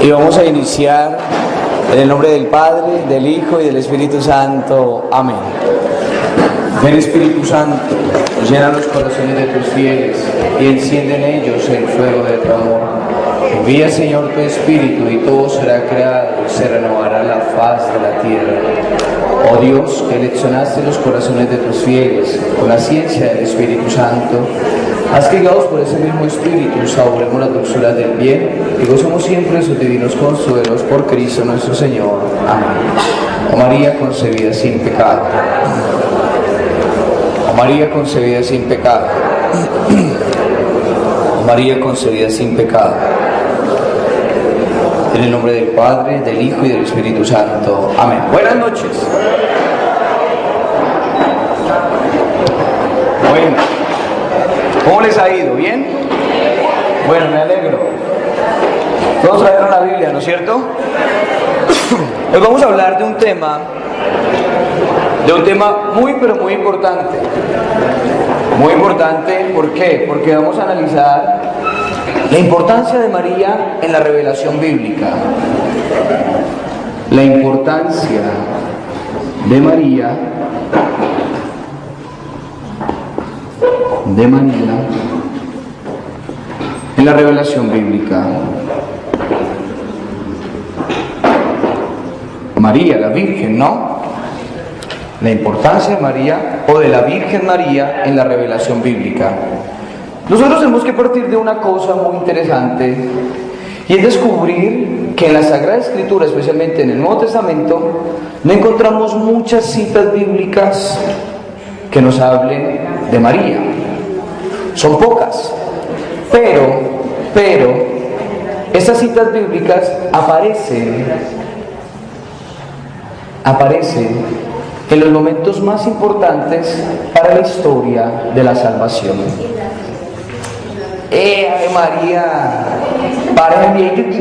Y vamos a iniciar en el nombre del Padre, del Hijo y del Espíritu Santo. Amén. Ven Espíritu Santo, llena los corazones de tus fieles y enciende en ellos el fuego de tu amor. Envía, Señor, tu Espíritu y todo será creado y se renovará la faz de la tierra. Oh Dios, que leccionaste los corazones de tus fieles con la ciencia del Espíritu Santo, haz que guiados por ese mismo Espíritu saboremos las dulzuras del bien y gozemos siempre de sus divinos consuelos por Cristo nuestro Señor. Amén. Oh María concebida sin pecado. Oh María concebida sin pecado. Oh María concebida sin pecado. En el nombre del Padre, del Hijo y del Espíritu Santo. Amén. Buenas noches. Bueno, ¿cómo les ha ido? ¿Bien? Bueno, me alegro. Todos trajeron la Biblia, ¿no es cierto? Hoy vamos a hablar de un tema muy, pero muy importante. Muy importante, ¿por qué? Porque vamos a analizar la importancia de María en la revelación bíblica. La importancia de María en la revelación bíblica. María, la Virgen, ¿no? La importancia de María o de la Virgen María en la revelación bíblica. Nosotros tenemos que partir de una cosa muy interesante y es descubrir que en la Sagrada Escritura, especialmente en el Nuevo Testamento, no encontramos muchas citas bíblicas que nos hablen de María. Son pocas, pero estas citas bíblicas aparecen en los momentos más importantes para la historia de la salvación. ¡Ave María! ¡Para bien!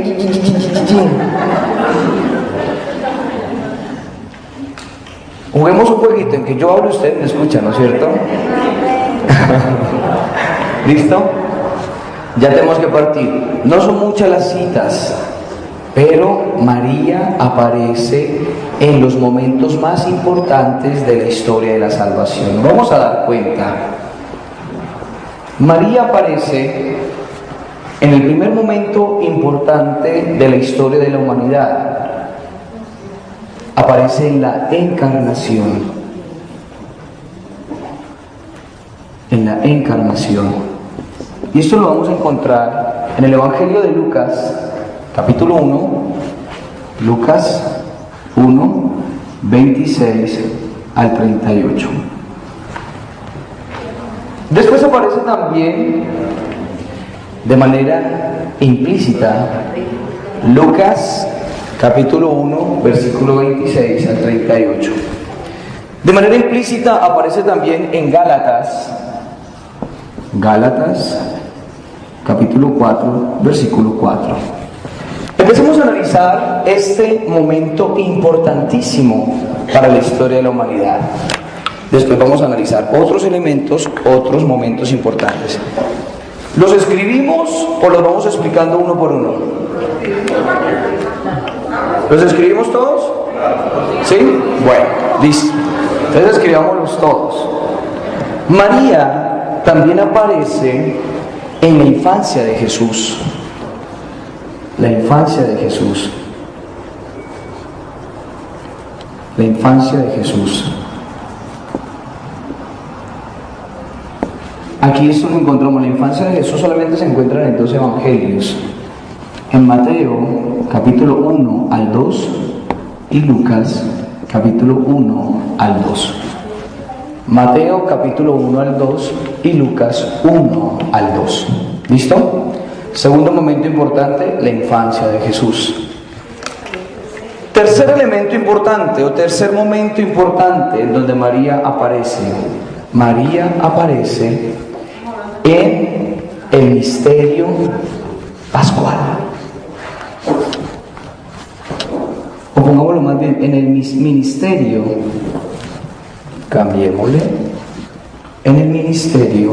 Juguemos un jueguito en que yo hablo y usted me escucha, ¿no es cierto? ¿Listo? Ya tenemos que partir. No son muchas las citas, pero María aparece en los momentos más importantes de la historia de la salvación. Vamos a dar cuenta. María aparece en el primer momento importante de la historia de la humanidad. Aparece en la encarnación. En la encarnación. Y esto lo vamos a encontrar en el Evangelio de Lucas, capítulo 1, Lucas 1, 26 al 38. Después aparece también de manera implícita Lucas capítulo 1, versículo 26 al 38. De manera implícita aparece también en Gálatas capítulo 4, versículo 4. Empecemos a analizar este momento importantísimo para la historia de la humanidad. Después vamos a analizar otros elementos, otros momentos importantes. ¿Los escribimos o los vamos explicando uno por uno? ¿Los escribimos todos? ¿Sí? Bueno, listo. Entonces escribámoslos todos. María también aparece en la infancia de Jesús. La infancia de Jesús. La infancia de Jesús. Aquí esto lo encontramos. La infancia de Jesús solamente se encuentra en 2 evangelios. En Mateo capítulo 1 al 2 y Lucas capítulo 1 al 2. Mateo capítulo 1 al 2 y Lucas 1 al 2. ¿Listo? Segundo momento importante, la infancia de Jesús. Tercer elemento importante o tercer momento importante en donde María aparece. María aparece en el misterio pascual. O pongámoslo más bien, en el ministerio, cambiémosle, en el ministerio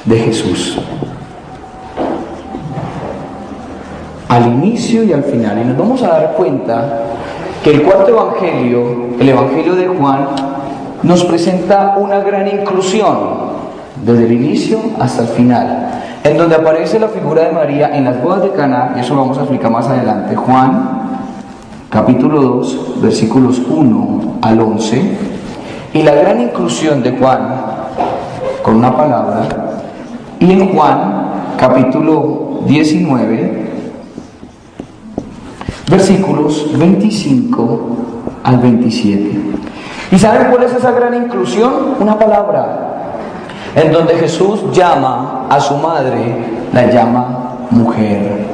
de Jesús. al inicio y al final. Y nos vamos a dar cuenta que el cuarto evangelio, el evangelio de Juan, nos presenta una gran inclusión desde el inicio hasta el final, en donde aparece la figura de María en las bodas de Caná, y eso lo vamos a explicar más adelante. Juan capítulo 2 versículos 1 al 11, y la gran inclusión de Juan con una palabra, y en Juan capítulo 19 versículos 25 al 27. ¿Y saben cuál es esa gran inclusión? Una palabra, en donde Jesús llama a su madre, la llama mujer.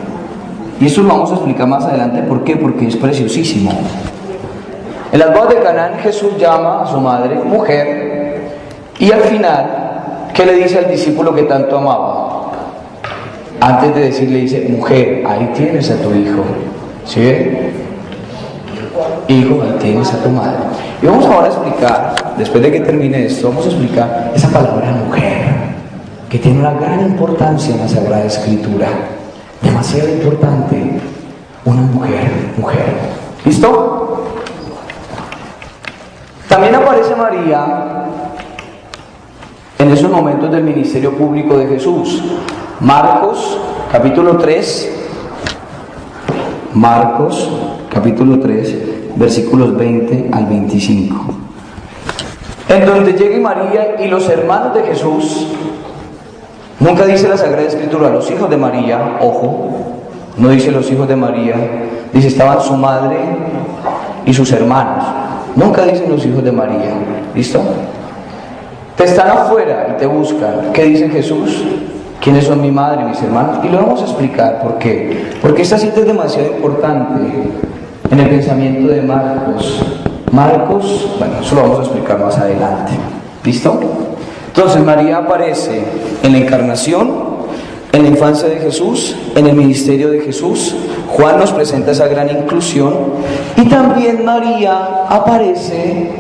Y eso lo vamos a explicar más adelante. ¿Por qué? Porque es preciosísimo. En las bodas de Canaán, Jesús llama a su madre mujer, y al final, ¿qué le dice al discípulo que tanto amaba? Antes de decirle, dice, mujer, ahí tienes a tu hijo. ¿Sí ven? Hijo, ahí tienes a tu madre. Y vamos ahora a explicar, después de que termine esto, vamos a explicar esa palabra mujer, que tiene una gran importancia en la Sagrada Escritura. Demasiado importante. Una mujer. ¿Listo? También aparece María en esos momentos del ministerio público de Jesús. Marcos capítulo 3, versículos 20 al 25, en donde llega María y los hermanos de Jesús. Nunca dice la Sagrada Escritura los hijos de María, ojo, no dice los hijos de María, dice estaban su madre y sus hermanos. Nunca dicen los hijos de María. ¿Listo? Te están afuera y te buscan. ¿Qué dice Jesús? ¿Quiénes son mi madre y mis hermanos? Y lo vamos a explicar. ¿Por qué? Porque esta cita es demasiado importante en el pensamiento de Marcos. Bueno, eso lo vamos a explicar más adelante. ¿Listo? Entonces María aparece en la encarnación, en la infancia de Jesús, en el ministerio de Jesús. Juan nos presenta esa gran inclusión, y también María aparece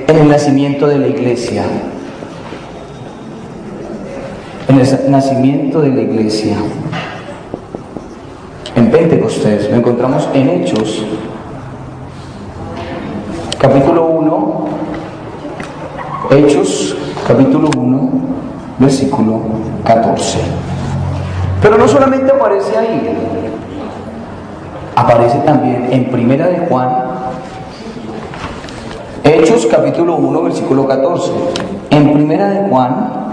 en el nacimiento de la iglesia. En el nacimiento de la iglesia. En Pentecostés lo encontramos en Hechos, capítulo 1. Hechos, capítulo 1, versículo 14. Pero no solamente aparece ahí, aparece también en Primera de Juan, Hechos, capítulo 1, versículo 14. En Primera de Juan,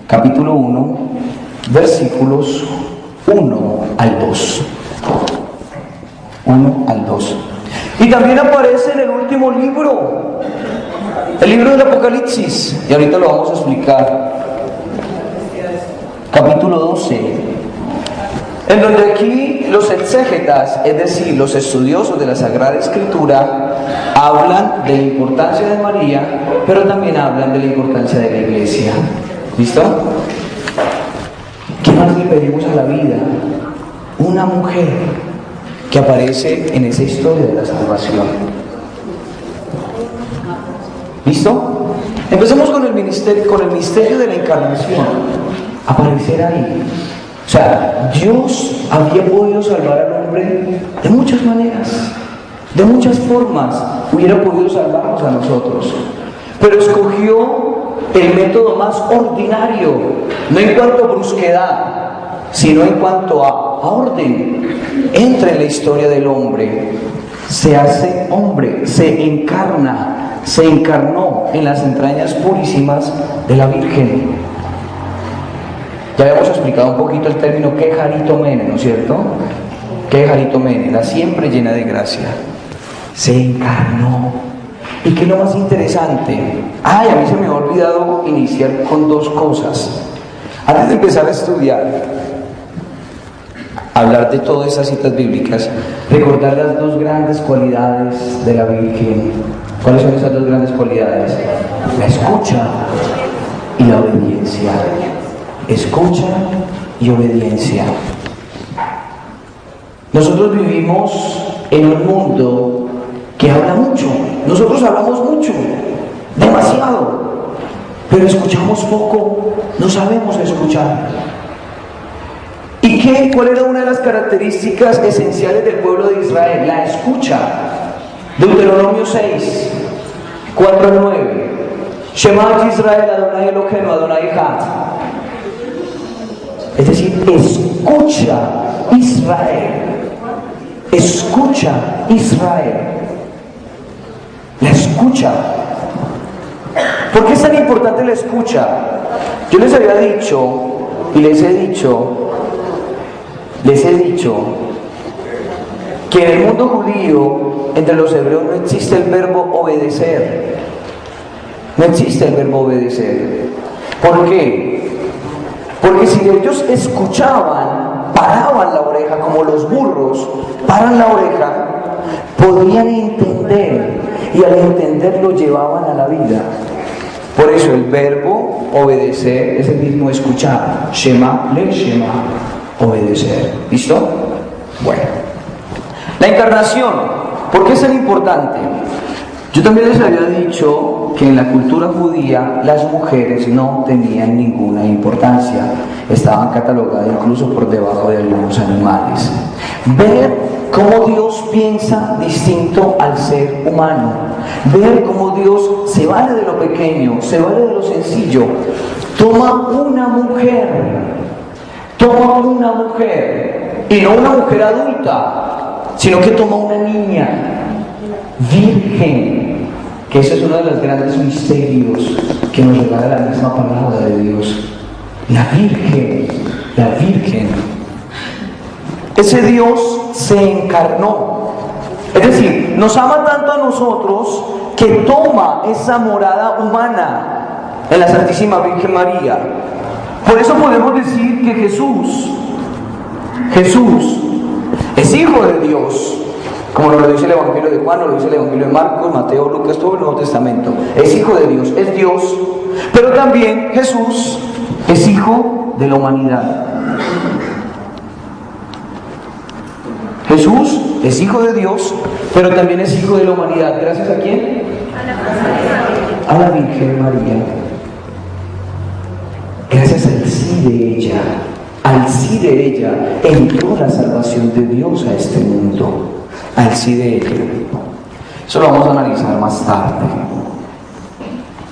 capítulo 1, versículos 1 al 2. 1 al 2. Y también aparece en el último libro, el libro del Apocalipsis, y ahorita lo vamos a explicar, capítulo 12, en donde aquí los exégetas, es decir, los estudiosos de la Sagrada Escritura, hablan de la importancia de María, pero también hablan de la importancia de la iglesia. ¿Listo? ¿Qué más le pedimos a la vida? Una mujer que aparece en esa historia de la salvación. ¿Listo? Empecemos con el misterio de la encarnación. Aparecer ahí. O sea, Dios había podido salvar al hombre de muchas maneras, de muchas formas. Hubiera podido salvarnos a nosotros, pero escogió el método más ordinario, no en cuanto a brusquedad, sino en cuanto a orden. Entra en la historia del hombre, se hace hombre, se encarnó en las entrañas purísimas de la Virgen. Ya habíamos explicado un poquito el término quejaritomene, ¿no es cierto? Quejaritomene, la siempre llena de gracia. Se encarnó. ¿Y qué es lo más interesante? A mí se me ha olvidado iniciar con dos cosas. Antes de empezar a estudiar, hablar de todas esas citas bíblicas, recordar las dos grandes cualidades de la Virgen. ¿Cuáles son esas dos grandes cualidades? La escucha y la obediencia. Escucha y obediencia. Nosotros vivimos en un mundo que habla mucho. Nosotros hablamos mucho, demasiado, pero escuchamos poco, no sabemos escuchar. ¿cuál era una de las características esenciales del pueblo de Israel? La escucha. Deuteronomio 6, 4 al 9. Shema Israel, Adonai Eloheinu, Adonai Echad. Es decir, escucha Israel. Escucha Israel. La escucha. ¿Por qué es tan importante la escucha? Yo les había dicho y les he dicho que en el mundo judío, entre los hebreos, no existe el verbo obedecer. No existe el verbo obedecer. ¿Por qué? Porque si ellos escuchaban, paraban la oreja, como los burros paran la oreja, podían entender, y al entender lo llevaban a la vida. Por eso el verbo obedecer es el mismo escuchar. Shema, le Shema, obedecer. ¿Listo? Bueno. La encarnación, ¿por qué es tan importante? Yo también les había dicho que en la cultura judía las mujeres no tenían ninguna importancia, estaban catalogadas incluso por debajo de algunos animales. Ver cómo Dios piensa distinto al ser humano, ver cómo Dios se vale de lo pequeño, se vale de lo sencillo, toma una mujer, y no una mujer adulta, sino que toma una niña virgen, que ese es uno de los grandes misterios que nos regala la misma palabra de Dios. La Virgen. Ese Dios se encarnó. Es decir, nos ama tanto a nosotros que toma esa morada humana en la Santísima Virgen María. Por eso podemos decir que Jesús es Hijo de Dios, como lo dice el Evangelio de Juan, lo dice el Evangelio de Marcos, Mateo, Lucas, todo el Nuevo Testamento. Es Hijo de Dios, es Dios, pero también Jesús es Hijo de la humanidad. Jesús es Hijo de Dios, pero también es Hijo de la humanidad. ¿Gracias a quién? A la Virgen María. Gracias al sí de ella, entró la salvación de Dios a este mundo. Al sí de ella. Eso lo vamos a analizar más tarde.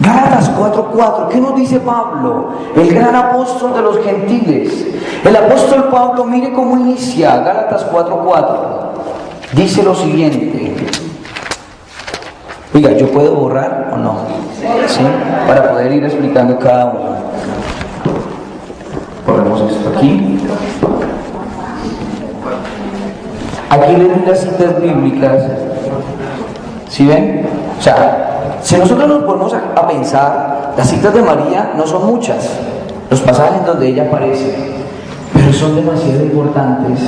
Gálatas 4:4, ¿qué nos dice Pablo? El gran apóstol de los gentiles. El apóstol Pablo, mire cómo inicia Gálatas 4:4. Dice lo siguiente. Oiga, ¿yo puedo borrar o no? ¿Sí? Para poder ir explicando cada uno. Ponemos esto aquí. Aquí leen las citas bíblicas. ¿Sí ven? O sea, si nosotros nos ponemos a pensar, las citas de María no son muchas, los pasajes donde ella aparece, pero son demasiado importantes.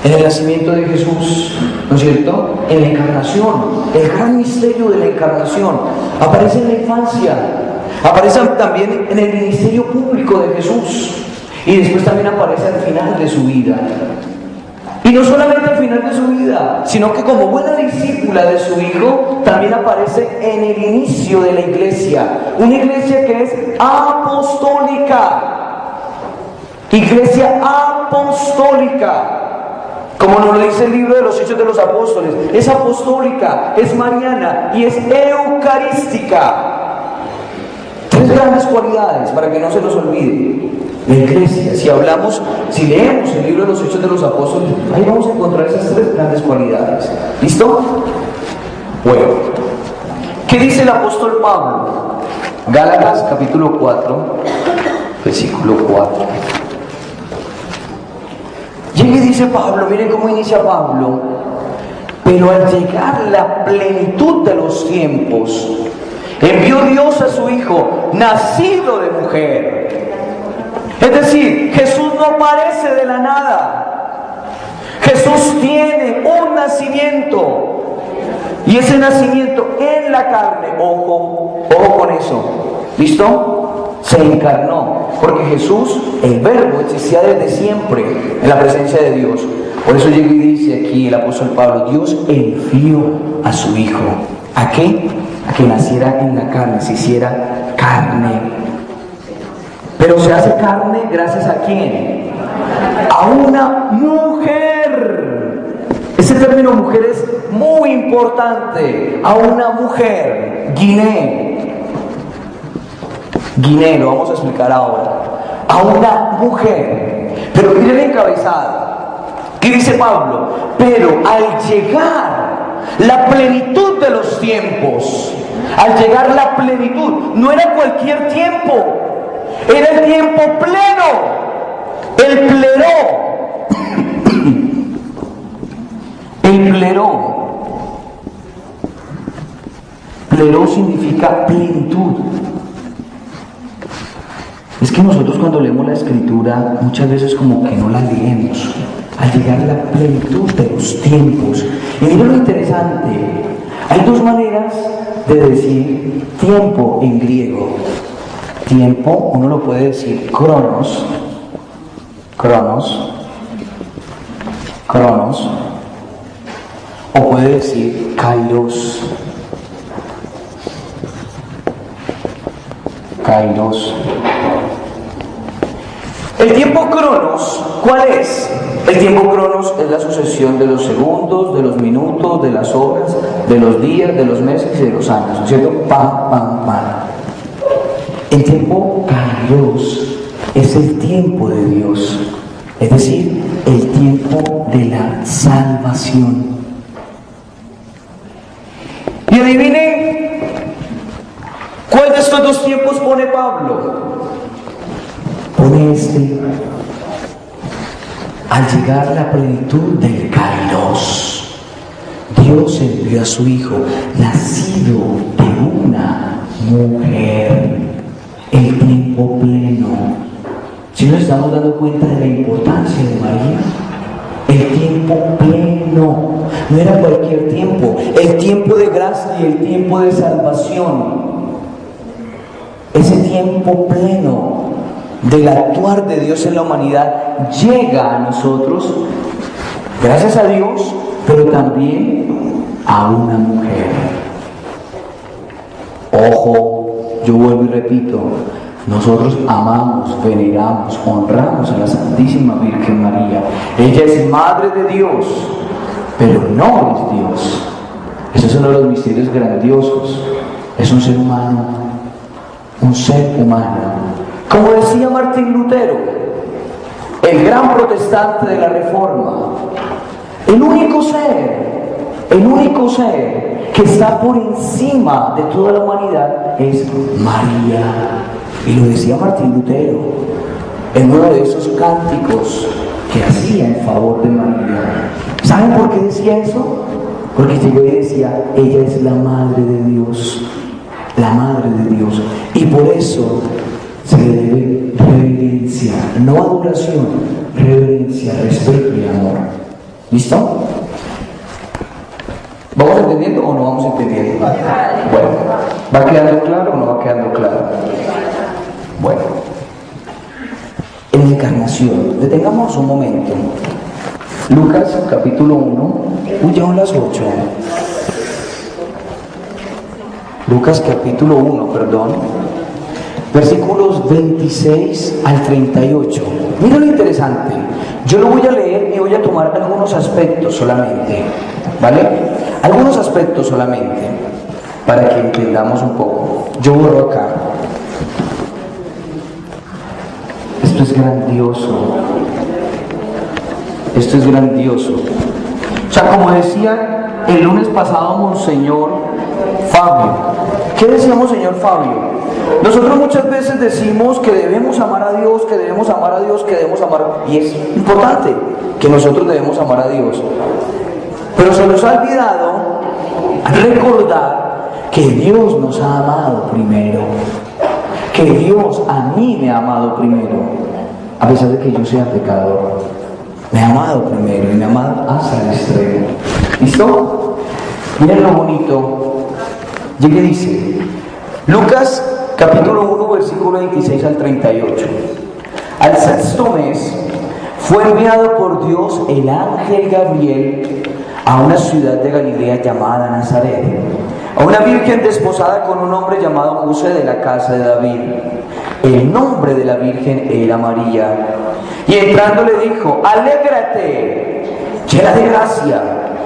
En el nacimiento de Jesús, ¿no es cierto? En la encarnación, el gran misterio de la encarnación, aparece en la infancia, aparece también en el ministerio público de Jesús, y después también aparece al final de su vida. Y no solamente al final de su vida, sino que como buena discípula de su Hijo, también aparece en el inicio de la iglesia. Una iglesia que es apostólica. Iglesia apostólica. Como nos lo dice el libro de los Hechos de los Apóstoles. Es apostólica, es mariana y es eucarística. Tres grandes cualidades para que no se nos olvide. La iglesia, si leemos el libro de los Hechos de los Apóstoles, ahí vamos a encontrar esas tres grandes cualidades. ¿Listo? Bueno, ¿qué dice el apóstol Pablo? Gálatas capítulo 4, versículo 4. Llega y dice Pablo, miren cómo inicia Pablo. Pero al llegar la plenitud de los tiempos, envió Dios a su Hijo, nacido de mujer. Es decir, Jesús no aparece de la nada. Jesús tiene un nacimiento. Y ese nacimiento en la carne, ojo con eso. ¿Listo? Se encarnó. Porque Jesús, el Verbo, existía desde siempre en la presencia de Dios. Por eso llega y dice aquí el apóstol Pablo, Dios envió a su Hijo. ¿A qué? A que naciera en la carne, se hiciera carne. Pero se hace carne gracias a quién? a una mujer. Ese término mujer es muy importante. A una mujer, Guiné, lo vamos a explicar ahora. A una mujer. Pero miren el encabezado. ¿Qué dice Pablo? Pero al llegar la plenitud de los tiempos, al llegar la plenitud, no era cualquier tiempo, era el tiempo pleno, el pleró. Pleró significa plenitud. Es que nosotros cuando leemos la escritura muchas veces como que no la leemos. Al llegar la plenitud de los tiempos. Y miren lo interesante, hay dos maneras de decir tiempo en griego. Tiempo, uno lo puede decir cronos, o puede decir kairos. El tiempo cronos, ¿cuál es? El tiempo cronos es la sucesión de los segundos, de los minutos, de las horas, de los días, de los meses y de los años, ¿no es cierto? Pam. El tiempo kairos es el tiempo de Dios, es decir, el tiempo de la salvación. Y adivinen, ¿cuál de estos dos tiempos pone Pablo? Pone este. Al llegar la plenitud del kairos, Dios envió a su Hijo, nacido de una mujer, el tiempo pleno. Si nos estamos dando cuenta de la importancia de María, el tiempo pleno, no era cualquier tiempo, el tiempo de gracia y el tiempo de salvación, ese tiempo pleno del actuar de Dios en la humanidad llega a nosotros, gracias a Dios, pero también a una mujer. Ojo, yo vuelvo y repito, nosotros amamos, veneramos, honramos a la Santísima Virgen María. Ella es Madre de Dios, pero no es Dios. Ese es uno de los misterios grandiosos. Es un ser humano, Como decía Martín Lutero, el gran protestante de la Reforma, el único ser que está por encima de toda la humanidad es María. Y lo decía Martín Lutero en uno de esos cánticos que hacía en favor de María. ¿Saben por qué decía eso? Porque llegó y decía, ella es la Madre de Dios, y por eso se le debe reverencia, no adoración, reverencia, respeto y amor. ¿Listo? ¿Vamos entendiendo o no vamos entendiendo? Bueno, ¿va quedando claro o no va quedando claro? Bueno, en la encarnación, detengamos un momento. Lucas capítulo 1, ya son las 8. Lucas capítulo 1, versículos 26 al 38. Mira lo interesante. Yo lo voy a leer y voy a tomar algunos aspectos solamente, ¿vale? Algunos aspectos solamente, para que entendamos un poco. Yo borro acá. Esto es grandioso. O sea, como decía el lunes pasado Monseñor Fabio. ¿Qué decía Monseñor Fabio? Nosotros muchas veces decimos que debemos amar a Dios, y es importante que nosotros debemos amar a Dios. Pero se nos ha olvidado recordar que Dios nos ha amado primero, que Dios a mí me ha amado primero, a pesar de que yo sea pecador. Me ha amado primero y me ha amado hasta el extremo. ¿Listo? Miren lo bonito. ¿Y qué dice? Lucas capítulo 1, versículo 26 al 38. Al sexto mes fue enviado por Dios el ángel Gabriel a una ciudad de Galilea llamada Nazaret, a una virgen desposada con un hombre llamado José de la casa de David. El nombre de la Virgen era María. Y entrando le dijo: alégrate, llena de gracia,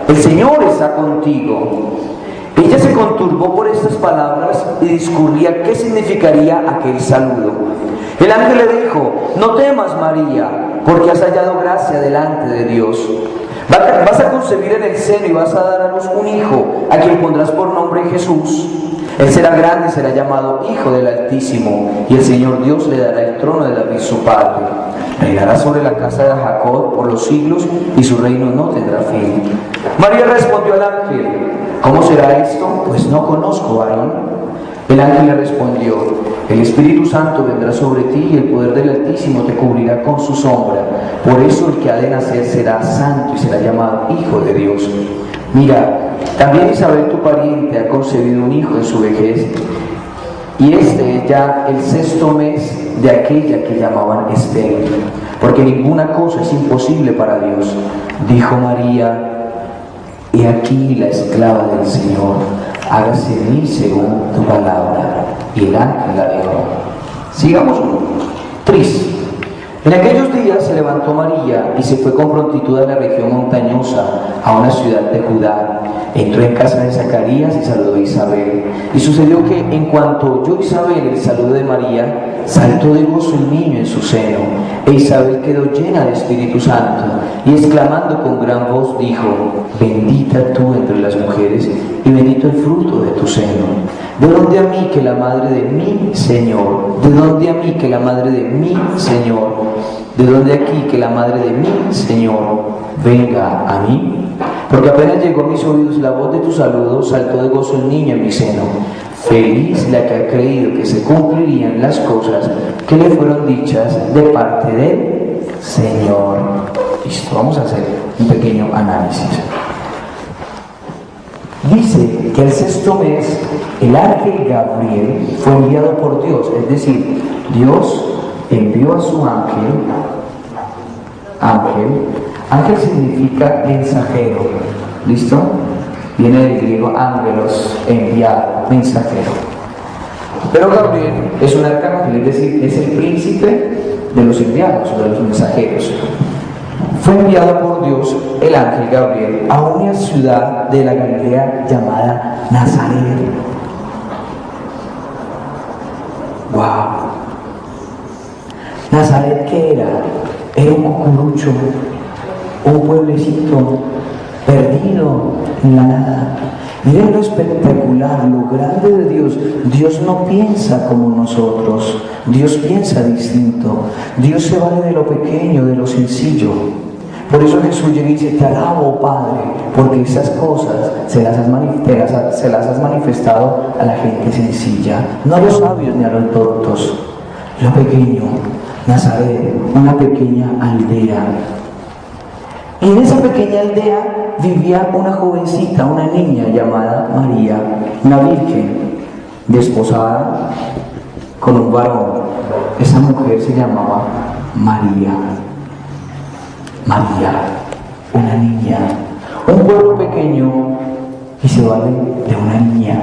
el Señor está contigo. Ella se conturbó por estas palabras y discurría qué significaría aquel saludo. El ángel le dijo: no temas, María, porque has hallado gracia delante de Dios. Vas a concebir en el seno y vas a dar a luz un hijo, a quien pondrás por nombre Jesús. Él será grande y será llamado Hijo del Altísimo, y el Señor Dios le dará el trono de David su padre. Reinará sobre la casa de Jacob por los siglos, y su reino no tendrá fin. María respondió al ángel: ¿cómo será esto? Pues no conozco varón. El ángel le respondió: el Espíritu Santo vendrá sobre ti y el poder del Altísimo te cubrirá con su sombra. Por eso el que ha de nacer será santo y será llamado Hijo de Dios. Mira, también Isabel tu pariente ha concebido un hijo en su vejez, y este es ya el 6º mes de aquella que llamaban estéril, porque ninguna cosa es imposible para Dios. Dijo María: he aquí la esclava del Señor, hágase en mí según tu palabra. Y el ángel la dejó. Sigamos. 3. En aquellos días se levantó María y se fue con prontitud a la región montañosa, a una ciudad de Judá. Entró en casa de Zacarías y saludó a Isabel. Y sucedió que en cuanto oyó Isabel el saludo de María, saltó de gozo el niño en su seno. E Isabel quedó llena de Espíritu Santo, y exclamando con gran voz dijo: bendita tú entre las mujeres, y bendito el fruto de tu seno. ¿De dónde a mí que la madre de mi Señor? ¿De dónde a mí que la madre de mi Señor? ¿De dónde aquí que la madre de mi Señor venga a mí? Porque apenas llegó a mis oídos la voz de tu saludo, saltó de gozo el niño en mi seno. Feliz la que ha creído que se cumplirían las cosas que le fueron dichas de parte del Señor. Listo, vamos a hacer un pequeño análisis. Dice que el 6º mes el ángel Gabriel fue enviado por Dios, es decir, Dios envió a su ángel. Ángel significa mensajero, ¿listo? Viene del griego ángelos, enviado, mensajero. Pero Gabriel es un arcángel, es decir, es el príncipe de los enviados, de los mensajeros. Fue enviado por Dios el ángel Gabriel a una ciudad de la Galilea llamada Nazaret. ¡Wow! ¿Nazaret qué era? Era un cucurucho, un pueblecito perdido en la nada. Miren lo espectacular, lo grande de Dios. Dios no piensa como nosotros, Dios piensa distinto. Dios se vale de lo pequeño, de lo sencillo. Por eso Jesús llega y dice: te alabo, Padre, porque esas cosas se las has manifestado a la gente sencilla, no a los sabios ni a los tontos. Lo pequeño, Nazaret, una pequeña aldea. Y en esa pequeña aldea vivía una jovencita, una niña llamada María, una virgen, desposada con un varón. Esa mujer se llamaba María. María, una niña, un pueblo pequeño, y se vale de una niña.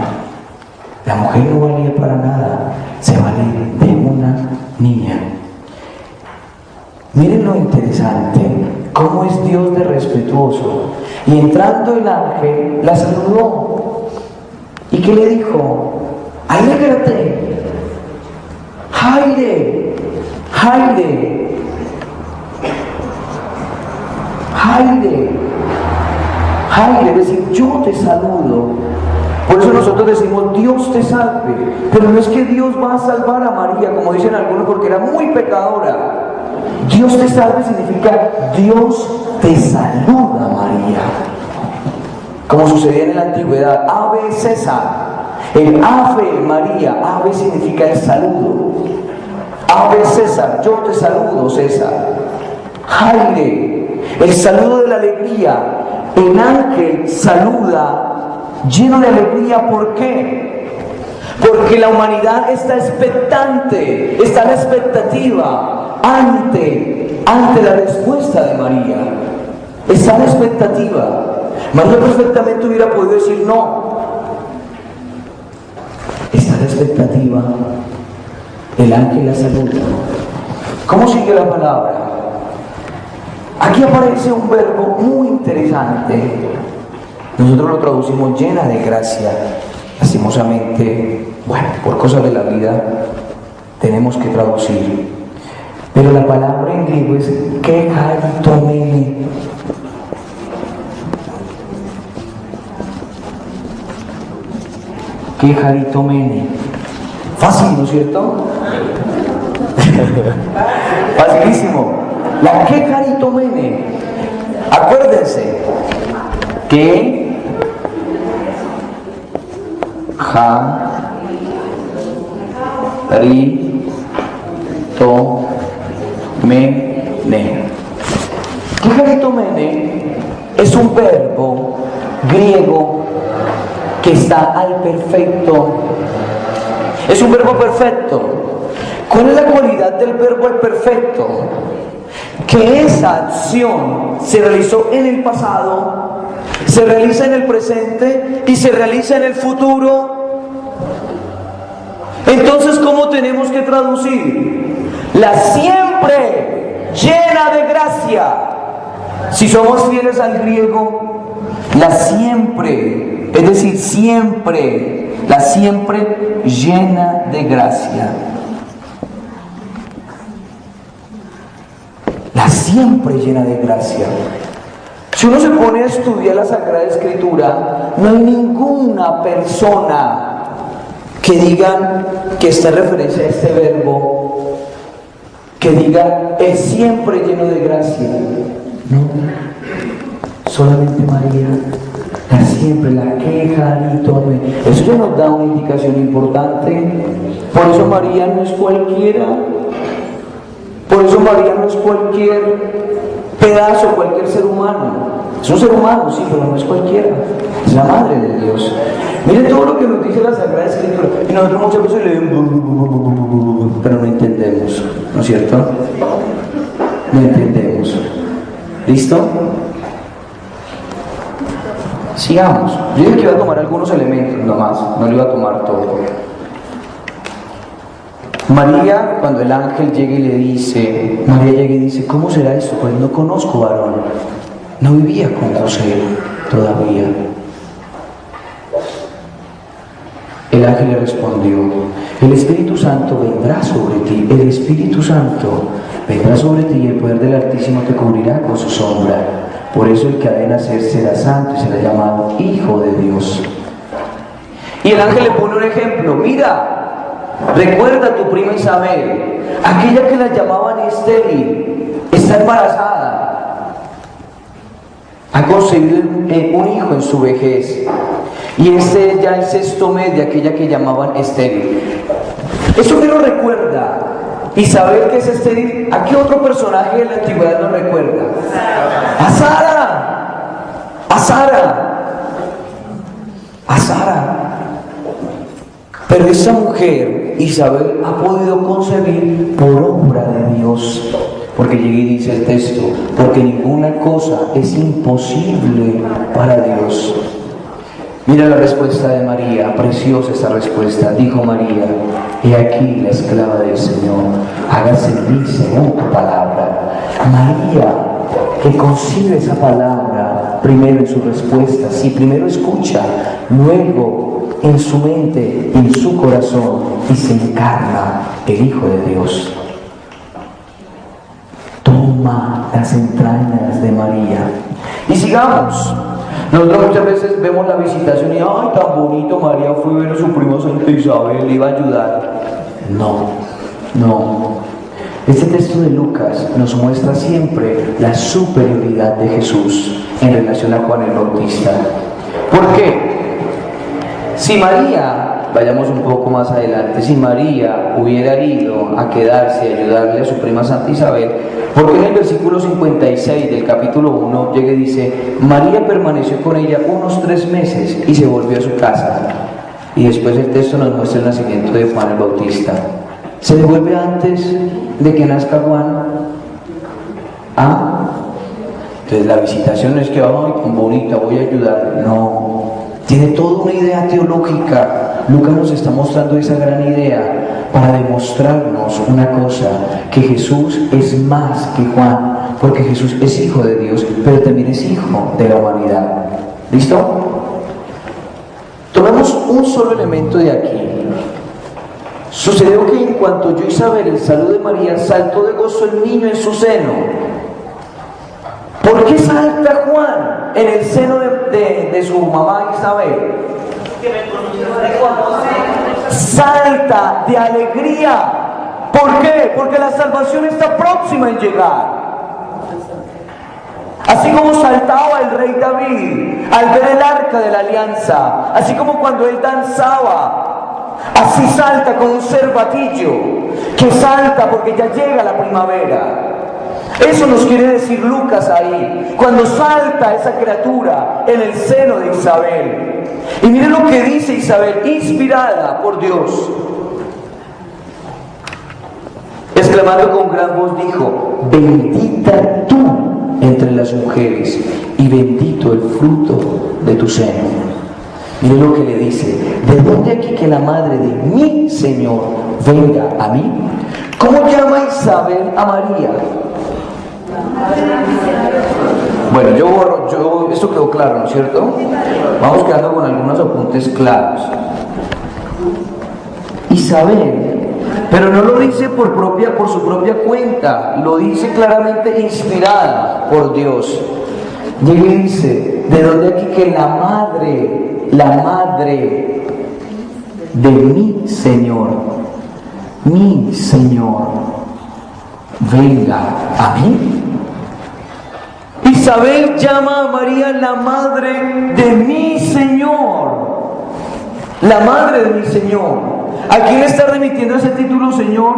La mujer no valía para nada, se vale de una niña. Miren lo interesante, cómo es Dios de respetuoso. Y entrando el ángel, la saludó. ¿Y qué le dijo? Alégrate, Jaire, Jaire, Jaire, Jaire, es decir, yo te saludo. Por eso nosotros decimos: Dios te salve. Pero no es que Dios va a salvar a María, como dicen algunos, porque era muy pecadora. Dios te salve significa Dios te saluda, María. Como sucedía en la antigüedad, Ave César. El Ave María, Ave significa el saludo. Ave César, yo te saludo, César. Jaire, el saludo de la alegría. El ángel saluda lleno de alegría. ¿Por qué? Porque la humanidad está expectante, está en la expectativa ante la respuesta de María. Está en la expectativa. María perfectamente hubiera podido decir no. Está en la expectativa. El ángel la saluda. ¿Cómo sigue la palabra? Aquí aparece un verbo muy interesante. Nosotros lo traducimos llena de gracia. Lastimosamente, bueno, por cosas de la vida tenemos que traducir. Pero la palabra en griego es kecharitomene. Kecharitomene. Fácil, ¿no es cierto? Facilísimo. La kecharitomene. Acuérdense que Kecharitomene es un verbo griego que está al perfecto. Es un verbo perfecto. ¿Cuál es la cualidad del verbo al perfecto? Que esa acción se realizó en el pasado, se realiza en el presente y se realiza en el futuro. Entonces, ¿cómo tenemos que traducir? La siempre llena de gracia. Si somos fieles al griego, la siempre, es decir, siempre, la siempre llena de gracia. La siempre llena de gracia. Si uno se pone a estudiar la Sagrada Escritura, no hay ninguna persona que digan que está en referencia a este verbo, que diga es siempre lleno de gracia. No, solamente María, la siempre, la kecharitomene. Eso ya nos da una indicación importante. Por eso María no es cualquiera. Por eso María no es cualquier pedazo, cualquier ser humano. Es un ser humano, sí, pero no es cualquiera. Es la Madre de Dios. Miren todo lo que nos dice la Sagrada Escritura. Y nosotros muchas veces leemos, pero no entendemos, ¿no es cierto? No entendemos. ¿Listo? Sigamos. Yo dije que iba a tomar algunos elementos nomás, no lo iba a tomar todo. María, cuando el ángel llega y le dice, María llega y dice, ¿cómo será esto? Pues no conozco varón. No vivía con José todavía. El ángel le respondió, el Espíritu Santo vendrá sobre ti, el Espíritu Santo vendrá sobre ti y el poder del Altísimo te cubrirá con su sombra. Por eso el que ha de nacer será santo y será llamado Hijo de Dios. Y el ángel le pone un ejemplo, mira, recuerda a tu prima Isabel, aquella que la llamaban estéril, está embarazada, ha concebido un hijo en su vejez, y este es ya el sexto mes de aquella que llamaban estéril. ¿Eso qué nos recuerda? Isabel, que es estéril, ¿a qué otro personaje de la antigüedad nos recuerda? A Sara, a Sara, a Sara. Pero esa mujer, Isabel, ha podido concebir por obra de Dios. Porque llega y dice el texto, porque ninguna cosa es imposible para Dios. Mira la respuesta de María, preciosa esa respuesta. Dijo María, he aquí la esclava del Señor, hágase en mí según tu palabra. María, que concibe esa palabra primero en su respuesta, sí, primero escucha, luego en su mente y en su corazón, y se encarna el Hijo de Dios. Toma las entrañas de María. Y sigamos. Nosotros muchas veces vemos la visitación y ¡ay, tan bonito! María fue a ver a su prima Santa Isabel, le iba a ayudar. No. Este texto de Lucas nos muestra siempre la superioridad de Jesús en relación a Juan el Bautista. ¿Por qué? Si María, vayamos un poco más adelante, si María hubiera ido a quedarse y ayudarle a su prima Santa Isabel, porque en el versículo 56 del capítulo 1 llega y dice, María permaneció con ella unos 3 meses y se volvió a su casa. Y después el texto nos muestra el nacimiento de Juan el Bautista. ¿Se devuelve antes de que nazca Juan? Entonces la visitación no es que, ay, tan bonita, voy a ayudar. No. tiene toda una idea teológica. Lucas nos está mostrando esa gran idea para demostrarnos una cosa, que Jesús es más que Juan, porque Jesús es hijo de Dios, pero también es hijo de la humanidad. ¿Listo? Tomemos un solo elemento de aquí. Sucedió que en cuanto oyó Isabel el saludo de María, saltó de gozo el niño en su seno. ¿Por qué salta Juan en el seno de su mamá Isabel? Salta de alegría. ¿Por qué? Porque la salvación está próxima en llegar. Así como saltaba el rey David al ver el arca de la alianza, así como cuando él danzaba, así salta con un cervatillo que salta porque ya llega la primavera. Eso nos quiere decir Lucas ahí, cuando salta esa criatura en el seno de Isabel. Y miren lo que dice Isabel, inspirada por Dios. Exclamando con gran voz dijo: bendita tú entre las mujeres y bendito el fruto de tu seno. Miren lo que le dice: ¿de dónde aquí que la madre de mi Señor venga a mí? ¿Cómo llama Isabel a María? Bueno, esto quedó claro, ¿no es cierto? Vamos quedando con algunos apuntes claros. Isabel, pero no lo dice por su propia cuenta, lo dice claramente inspirada por Dios. Llega y dice: ¿de dónde aquí que la madre de mi Señor, venga a mí? Isabel llama a María la madre de mi Señor. La madre de mi Señor. ¿A quién está remitiendo ese título, Señor?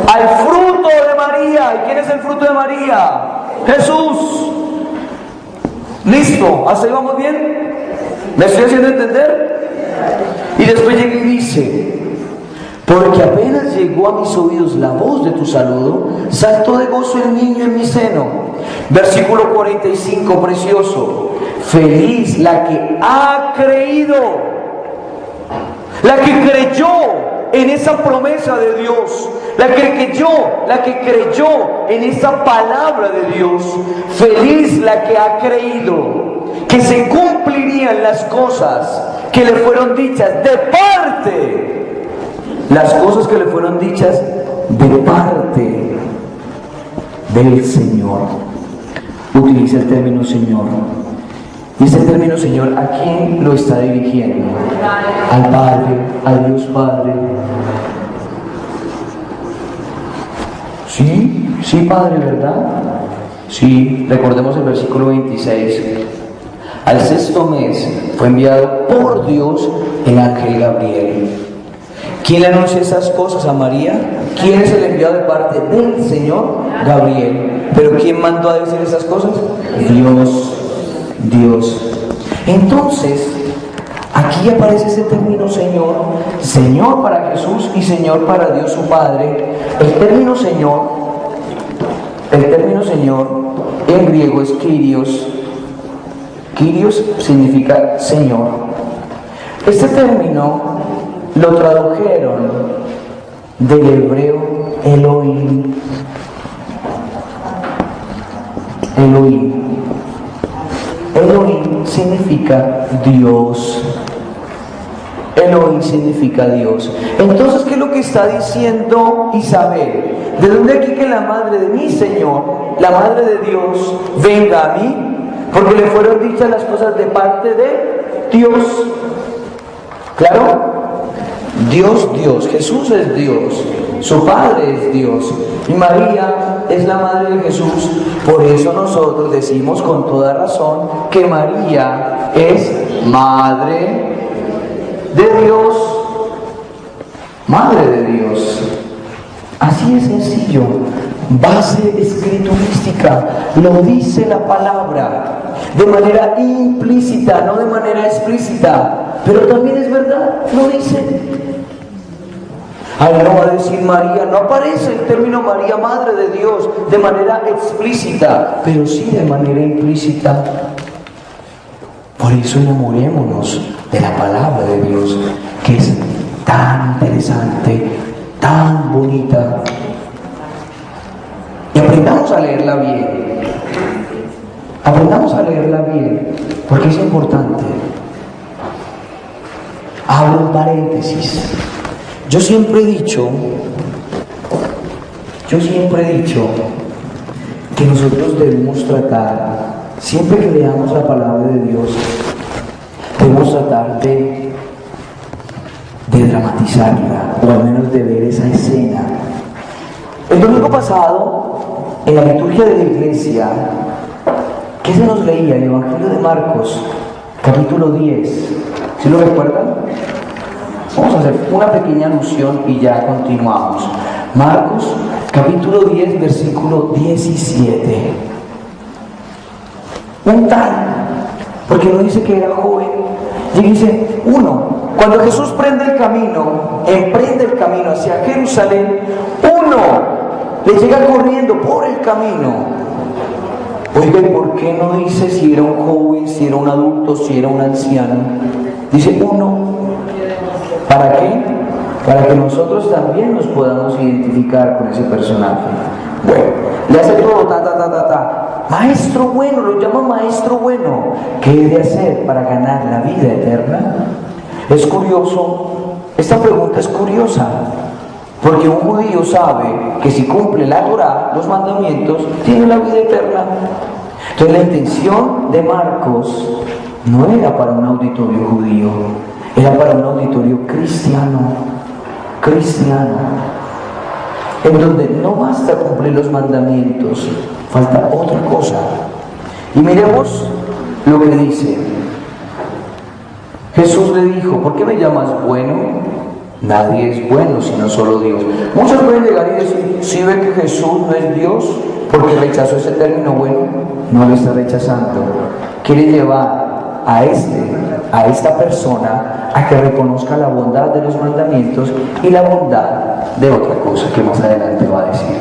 Al fruto de María. ¿Y quién es el fruto de María? Jesús. ¿Listo? ¿Hasta ahí vamos bien? ¿Me estoy haciendo entender? Y después llega y dice: porque apenas llegó a mis oídos la voz de tu saludo, saltó de gozo el niño en mi seno. Versículo 45, precioso. Feliz la que ha creído, la que creyó en esa promesa de Dios, la que creyó en esa palabra de Dios. Feliz la que ha creído que se cumplirían las cosas que le fueron dichas de parte, las cosas que le fueron dichas de parte del Señor. Utiliza el término Señor. Y este término Señor, ¿a quién lo está dirigiendo? Al Padre, al Dios Padre. Sí, Padre, ¿verdad? Sí, recordemos el versículo 26. Al sexto mes fue enviado por Dios el ángel Gabriel. ¿Quién le anuncia esas cosas a María? ¿Quién es el enviado de parte del Señor? Gabriel. ¿Pero quién mandó a decir esas cosas? Dios. Entonces, aquí aparece ese término Señor para Jesús y Señor para Dios su Padre. El término Señor en griego es Kyrios. Kyrios significa Señor. Este término lo tradujeron del hebreo Elohim. Elohim significa Dios. Elohim significa Dios. Entonces, ¿qué es lo que está diciendo Isabel? ¿De dónde aquí que la madre de mi Señor, la madre de Dios, venga a mí? Porque le fueron dichas las cosas de parte de Dios. ¿Claro? Dios, Jesús es Dios, su Padre es Dios y María es la madre de Jesús. Por eso nosotros decimos con toda razón que María es madre de Dios, madre de Dios. Así es sencillo, base escriturística, lo dice la palabra de manera implícita, no de manera explícita, pero también es verdad, lo dice. Ahí no va a decir María, no aparece el término María, madre de Dios, de manera explícita, pero sí de manera implícita. Por eso enamorémonos de la palabra de Dios, que es tan interesante, tan bonita. Y aprendamos a leerla bien. Aprendamos a leerla bien, porque es importante. Abro un paréntesis. Yo siempre he dicho que nosotros debemos tratar, siempre que leamos la palabra de Dios, debemos tratar de dramatizarla, o al menos de ver esa escena. El domingo pasado, en la liturgia de la iglesia, ¿qué se nos leía? El Evangelio de Marcos, capítulo 10. ¿Sí lo recuerdan? Vamos a hacer una pequeña alusión y ya continuamos. Marcos, capítulo 10, versículo 17. Un tal, porque no dice que era joven, y dice, cuando Jesús emprende el camino hacia Jerusalén, le llega corriendo por el camino. Oiga, ¿y por qué no dice si era un joven, si era un adulto, si era un anciano? Dice uno. ¿Para qué? Para que nosotros también nos podamos identificar con ese personaje. Bueno, le hace todo, Maestro bueno, lo llama maestro bueno. ¿Qué debe hacer para ganar la vida eterna? Es curioso, esta pregunta es curiosa, porque un judío sabe que si cumple la Torá, los mandamientos, tiene la vida eterna. Entonces la intención de Marcos no era para un auditorio judío, era para un auditorio cristiano, en donde no basta cumplir los mandamientos, falta otra cosa. Y miremos lo que dice. Jesús le dijo, ¿por qué me llamas bueno? Nadie es bueno sino solo Dios. Muchos pueden llegar y decir, si ve que Jesús no es Dios porque rechazó ese término bueno, no lo está rechazando. Quiere llevar a esta persona a que reconozca la bondad de los mandamientos y la bondad de otra cosa que más adelante va a decir.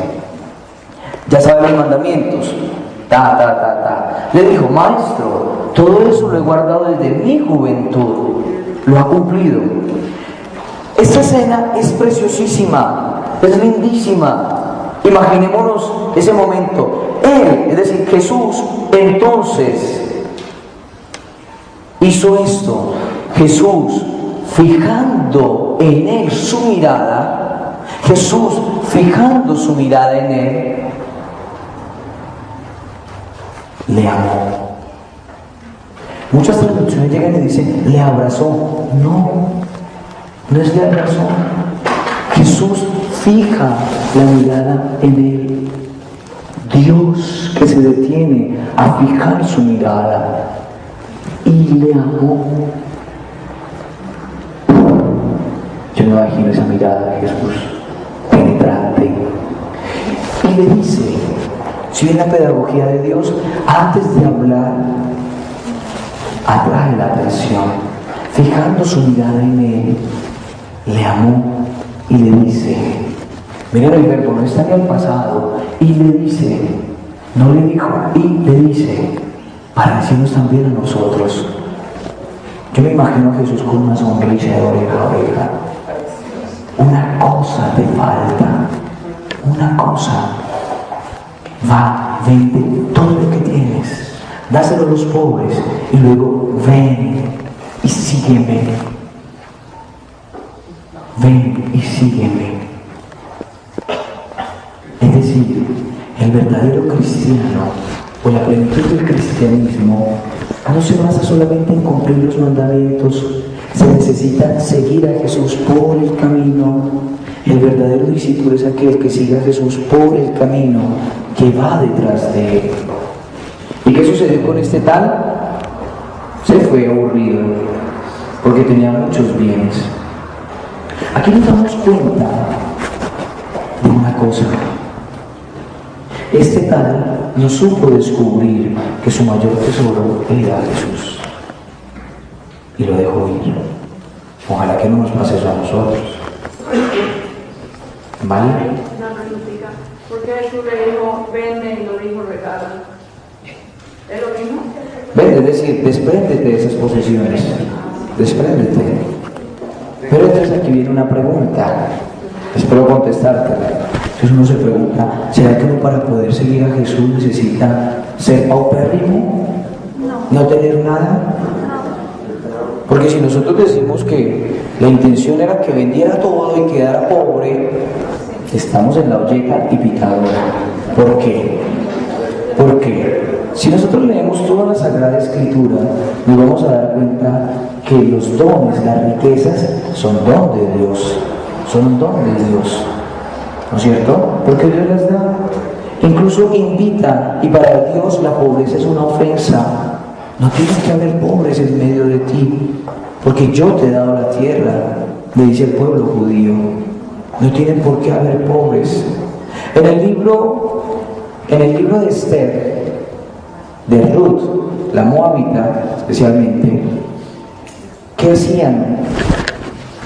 Ya sabe los mandamientos. Le dijo, maestro, todo eso lo he guardado desde mi juventud. Lo ha cumplido. Esta escena es preciosísima, es lindísima. Imaginémonos ese momento. Él, es decir, Jesús, entonces hizo esto. Jesús, fijando en él su mirada, Jesús, fijando su mirada en él, le amó. Muchas traducciones llegan y dicen, le abrazó. No es le abrazó. Jesús fija la mirada en él. Dios que se detiene a fijar su mirada y le amó. Yo me imagino esa mirada de Jesús penetrante. Y le dice, si bien la pedagogía de Dios, antes de hablar, atrae la atención, fijando su mirada en él, le amó y le dice, miren el verbo, no está en el pasado, y le dice, no le dijo, y le dice, para decirnos también a nosotros. Yo me imagino a Jesús con una sonrisa de oreja a oreja. Una cosa te falta, una cosa. Va, vende todo lo que tienes, dáselo a los pobres y luego ven y sígueme. Ven y sígueme. Es decir, el verdadero cristiano o la plenitud del cristianismo no se basa solamente en cumplir los mandamientos, se necesita seguir a Jesús por el camino. El verdadero discípulo es aquel que sigue a Jesús por el camino, que va detrás de él. ¿Y qué sucedió con este tal? Se fue aburrido, porque tenía muchos bienes. Aquí nos damos cuenta de una cosa. Este tal no supo descubrir que su mayor tesoro era Jesús. Y lo dejó ir. Ojalá que no nos pase eso a nosotros. ¿Vale? Una preguntita. ¿Por qué Jesús le dijo, vende y lo dijo regalo? ¿Es lo mismo? ¿Ves? Es decir, despréndete de esas posesiones, despréndete. Pero entonces aquí viene una pregunta, espero contestártela. Entonces uno se pregunta, ¿será que uno para poder seguir a Jesús necesita ser paupérrimo? ¿No tener nada? Porque si nosotros decimos que la intención era que vendiera todo y quedara pobre, estamos en la olleta y pitadora. ¿Por qué? Porque si nosotros leemos toda la Sagrada Escritura, nos vamos a dar cuenta que los dones, las riquezas, son don de Dios, son un don de Dios, ¿no es cierto? Porque Dios las da. Incluso invita, y para Dios la pobreza es una ofensa. No tiene que haber pobres en medio de ti, porque yo te he dado la tierra, le dice el pueblo judío. No tienen por qué haber pobres. En el libro de Esther, de Ruth, la moabita especialmente, ¿qué hacían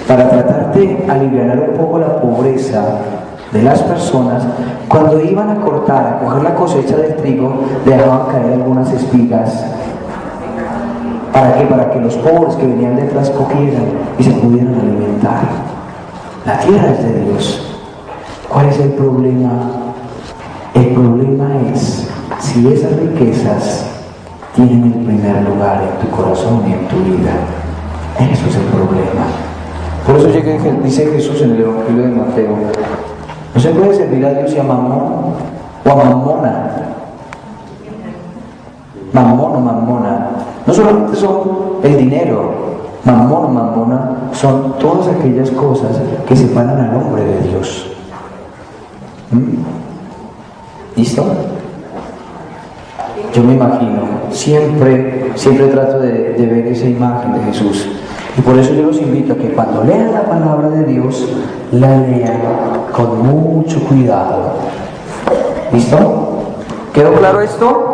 para tratar de aliviar un poco la pobreza de las personas? Cuando iban a cortar, a coger la cosecha del trigo, dejaban caer algunas espigas. ¿Para qué? Para que los pobres que venían detrás cogieran y se pudieran alimentar. La tierra es de Dios. ¿Cuál es el problema? El problema es si esas riquezas tienen el primer lugar en tu corazón y en tu vida. Eso es el problema. Por eso dice Jesús en el Evangelio de Mateo: no se puede servir a Dios y a Mamón o a Mamona. Mamón o Mamona no solamente son el dinero, Mamón o Mamona son todas aquellas cosas que separan al hombre de Dios. ¿Listo? Yo me imagino, siempre trato de ver esa imagen de Jesús. Y por eso yo los invito a que cuando lean la palabra de Dios, la lean con mucho cuidado. ¿Listo? ¿Quedó claro esto?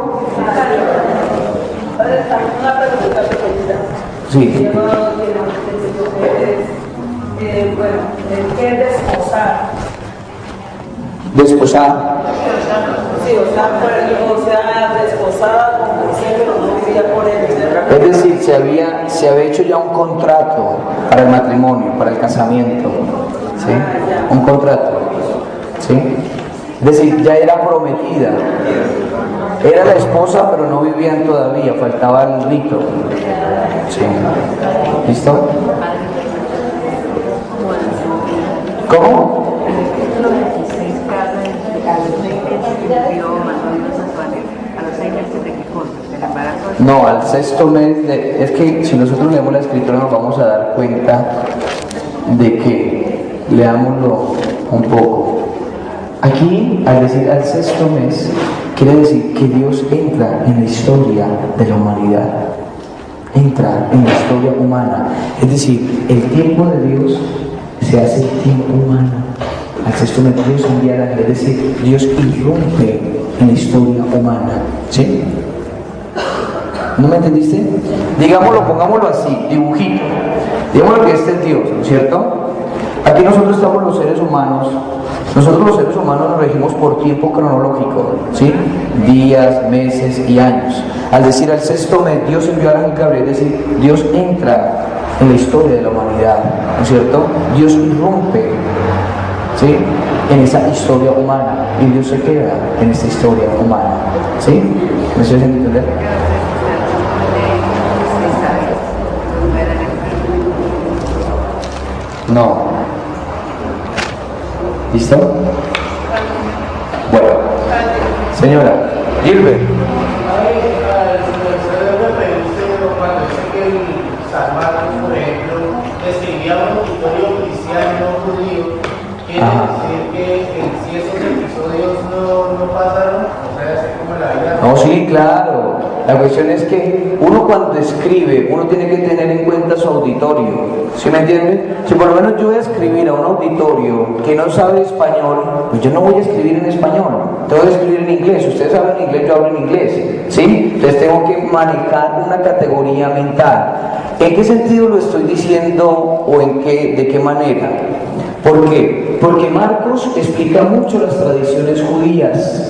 Una pregunta pequeñita. Sí. Bueno, ¿qué es desposar? ¿Desposar? Sí, desposada como siempre no vivía por él. Es decir, se había hecho ya un contrato para el matrimonio, para el casamiento. ¿Sí? Un contrato. ¿Sí? Es decir, ya era prometida. Era la esposa, pero no vivían todavía, faltaba el rito. Sí. ¿Listo? ¿Cómo? No, al sexto mes, es que si nosotros leemos la escritura nos vamos a dar cuenta de que, leámoslo un poco. Aquí, al decir al sexto mes, quiere decir que Dios entra en la historia de la humanidad, entra en la historia humana. Es decir, el tiempo de Dios se hace el tiempo humano. Al sexto mes Dios envía a ángel, es decir, Dios irrumpe en la historia humana. ¿Sí? ¿No me entendiste? Digámoslo, pongámoslo así, dibujito. Digámoslo que este es Dios, ¿no es cierto? Aquí nosotros estamos los seres humanos. Nosotros los seres humanos nos regimos por tiempo cronológico, ¿sí? Días, meses y años. Al decir al sexto mes, Dios envió al ángel Gabriel, es decir, Dios entra en la historia de la humanidad, ¿no es cierto? Dios irrumpe, ¿sí? En esa historia humana, y Dios se queda en esta historia humana, ¿sí? ¿Me estoy haciendo entender? No. ¿Listo? Bueno, señora, Gilbert. Por ejemplo, escribía un auditorio cristiano judío, quiere decir que si esos episodios no pasaron, o sea, así como la vida. No, sí, claro. La cuestión es que uno cuando escribe, uno tiene que tener en cuenta su auditorio. ¿Sí me entiende? Si por lo menos yo voy a escribir a un auditorio que no sabe español, pues yo no voy a escribir en español. Tengo que escribir en inglés. Ustedes hablan inglés, yo hablo en inglés. ¿Sí? Entonces tengo que manejar una categoría mental. ¿En qué sentido lo estoy diciendo o de qué manera? ¿Por qué? Porque Marcos explica mucho las tradiciones judías.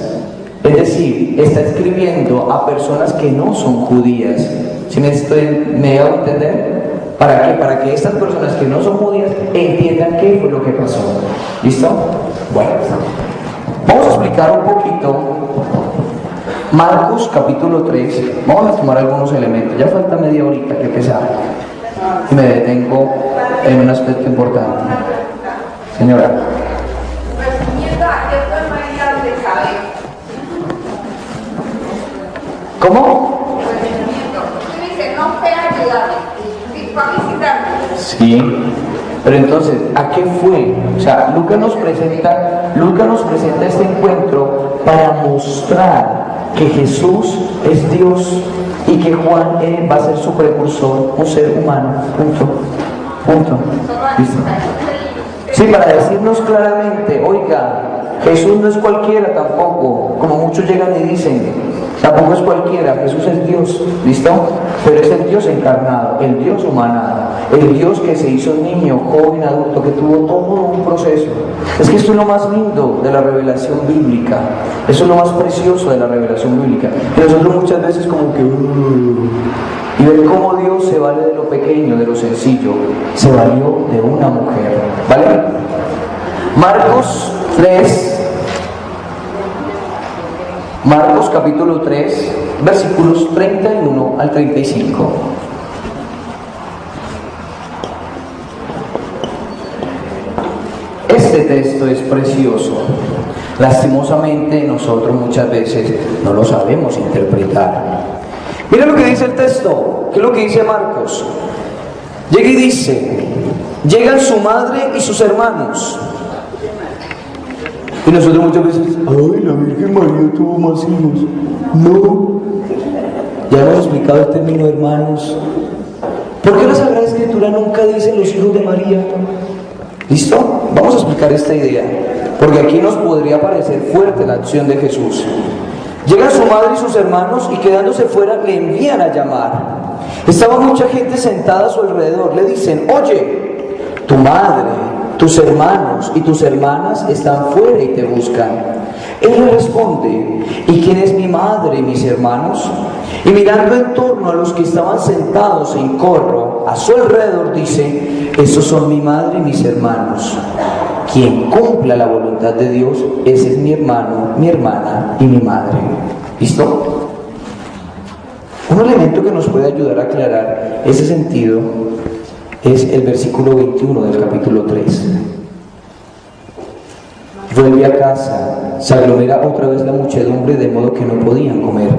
Es decir, está escribiendo a personas que no son judías. ¿Sí me hago entender? ¿Para qué? Para que estas personas que no son judías entiendan qué fue lo que pasó. ¿Listo? Bueno, vamos a explicar un poquito Marcos capítulo 3. Vamos a tomar algunos elementos. Ya falta media horita, que pesar. Y me detengo en un aspecto importante. Señora. ¿Cómo? Sí, pero entonces, ¿a qué fue? O sea, Lucas nos presenta este encuentro para mostrar que Jesús es Dios y que Juan va a ser su precursor, un ser humano, punto. ¿Listo? Sí, para decirnos claramente, oiga, Jesús no es cualquiera tampoco, como muchos llegan y dicen, tampoco es cualquiera, Jesús es Dios, ¿listo? Pero es el Dios encarnado, el Dios humanado, el Dios que se hizo niño, joven, adulto, que tuvo todo un proceso. Es que esto es lo más lindo de la revelación bíblica, eso es lo más precioso de la revelación bíblica. Y nosotros muchas veces como que... y ver cómo Dios se vale de lo pequeño, de lo sencillo, se valió de una mujer, ¿vale? Marcos 3, Marcos capítulo 3, versículos 31 al 35. Este texto es precioso. Lastimosamente nosotros muchas veces no lo sabemos interpretar. Mira lo que dice el texto, ¿qué es lo que dice Marcos? Llega y dice, llegan su madre y sus hermanos. Y nosotros muchas veces, ay, la Virgen María tuvo más hijos. No. Ya hemos explicado el término, hermanos. ¿Por qué la Sagrada Escritura nunca dice los hijos de María? ¿Listo? Vamos a explicar esta idea, porque aquí nos podría parecer fuerte la acción de Jesús. Llega su madre y sus hermanos y quedándose fuera le envían a llamar. Estaba mucha gente sentada a su alrededor. Le dicen, oye, tu madre, tus hermanos y tus hermanas están fuera y te buscan. Él le responde, ¿y quién es mi madre y mis hermanos? Y mirando en torno a los que estaban sentados en corro a su alrededor dice, esos son mi madre y mis hermanos. Quien cumpla la voluntad de Dios, ese es mi hermano, mi hermana y mi madre. ¿Listo? Un elemento que nos puede ayudar a aclarar ese sentido es el versículo 21 del capítulo 3. Vuelve a casa, se aglomera otra vez la muchedumbre de modo que no podían comer.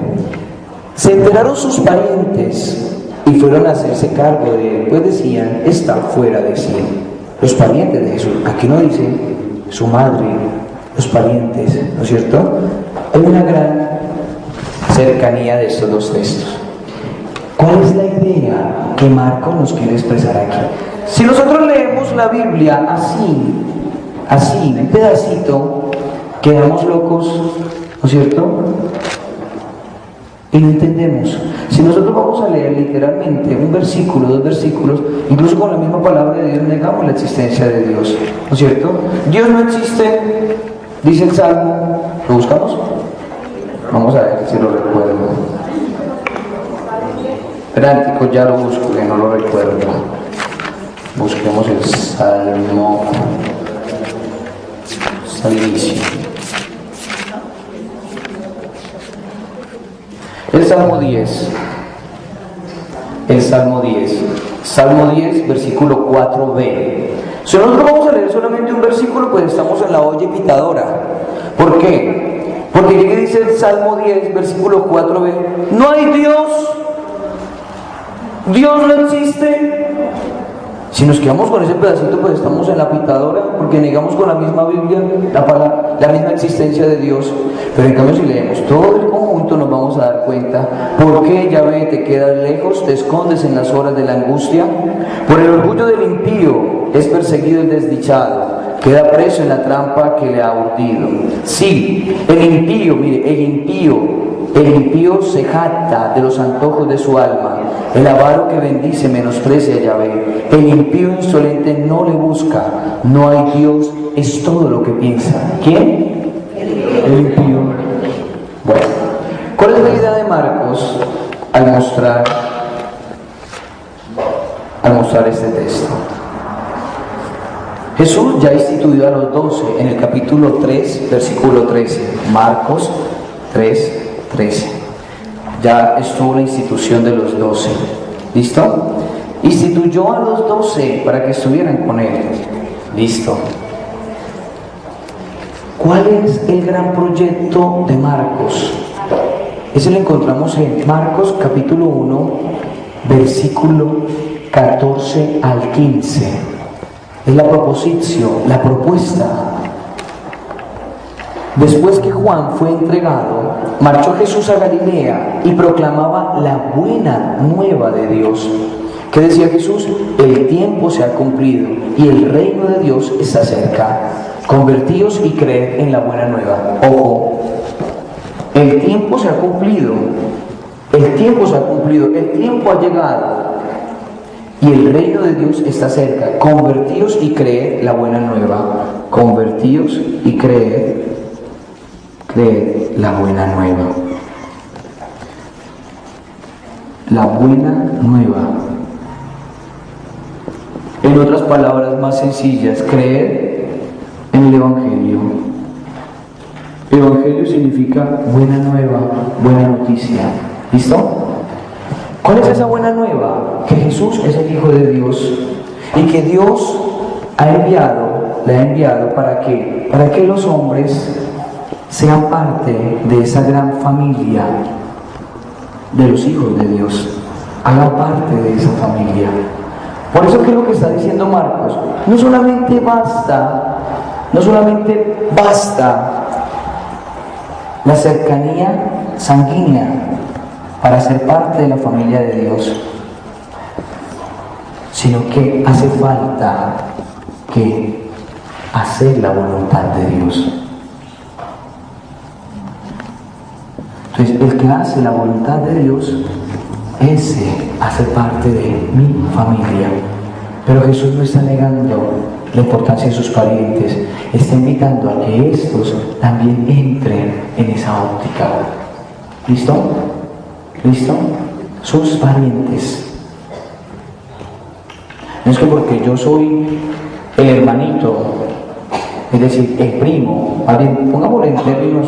Se enteraron sus parientes y fueron a hacerse cargo de él, pues decían, está fuera de sí. Los parientes de Jesús, aquí no dice su madre, los parientes, ¿no es cierto? Hay una gran cercanía de estos dos textos. ¿Cuál es la idea que Marcos nos quiere expresar aquí? Si nosotros leemos la Biblia así, un pedacito, quedamos locos, ¿no es cierto? Y no entendemos. Si nosotros vamos a leer literalmente un versículo, dos versículos, incluso con la misma palabra de Dios, negamos la existencia de Dios, ¿no es cierto? Dios no existe, dice el Salmo. ¿Lo buscamos? Vamos a ver si lo recuerdo. Esperántico, ya lo busco, que no lo recuerdo. Busquemos el Salmo. Al inicio. El Salmo 10. Salmo 10, versículo 4b. Si nosotros vamos a leer solamente un versículo, pues estamos en la olla pitadora. ¿Por qué? Porque llega y dice el Salmo 10, versículo 4b, no hay Dios, Dios no existe. Si nos quedamos con ese pedacito, pues estamos en la pitadora, porque negamos con la misma Biblia la misma existencia de Dios. Pero en cambio, si leemos todo el conjunto, nos vamos a dar cuenta. ¿Por qué, Yahvé, te quedas lejos, te escondes en las horas de la angustia? Por el orgullo del impío es perseguido el desdichado, queda preso en la trampa que le ha urdido. Sí, el impío, mire, el impío se jacta de los antojos de su alma. El avaro que bendice menosprecia a Yahvé. El impío insolente no le busca. No hay Dios, es todo lo que piensa. ¿Quién? El impío. mostrar este texto. Jesús ya instituyó a los 12 en el capítulo 3, versículo 13. Marcos 3, 13. Ya estuvo la institución de los 12. ¿Listo? Instituyó a los 12 para que estuvieran con él. Listo. ¿Cuál es el gran proyecto de Marcos? Ese lo encontramos en Marcos capítulo 1, versículo 14 al 15. Es la proposición, la propuesta. Después que Juan fue entregado, marchó Jesús a Galilea y proclamaba la buena nueva de Dios. ¿Qué decía Jesús? El tiempo se ha cumplido y el reino de Dios está cerca. Convertíos y creed en la buena nueva. Ojo, el tiempo se ha cumplido. El tiempo se ha cumplido. El tiempo ha llegado. Y el reino de Dios está cerca. Convertíos y creed la buena nueva. Convertíos y creed la buena nueva. La buena nueva. En otras palabras más sencillas, creer en el Evangelio. Evangelio significa buena nueva, buena noticia. ¿Listo? ¿Cuál es esa buena nueva? Que Jesús es el Hijo de Dios y que Dios le ha enviado ¿para qué? Para que los hombres sean parte de esa gran familia de los hijos de Dios, hagan parte de esa familia. Por eso, ¿qué es lo que está diciendo Marcos? No solamente basta la cercanía sanguínea para ser parte de la familia de Dios, sino que hace falta que hacer la voluntad de Dios. Entonces, el que hace la voluntad de Dios, ese hace parte de mi familia. Pero Jesús no está negando la importancia de sus parientes, está invitando a que estos también entren en esa óptica. ¿Listo? ¿Listo? Sus parientes. No es que porque yo soy el hermanito, es decir, el primo, pongámoslo en términos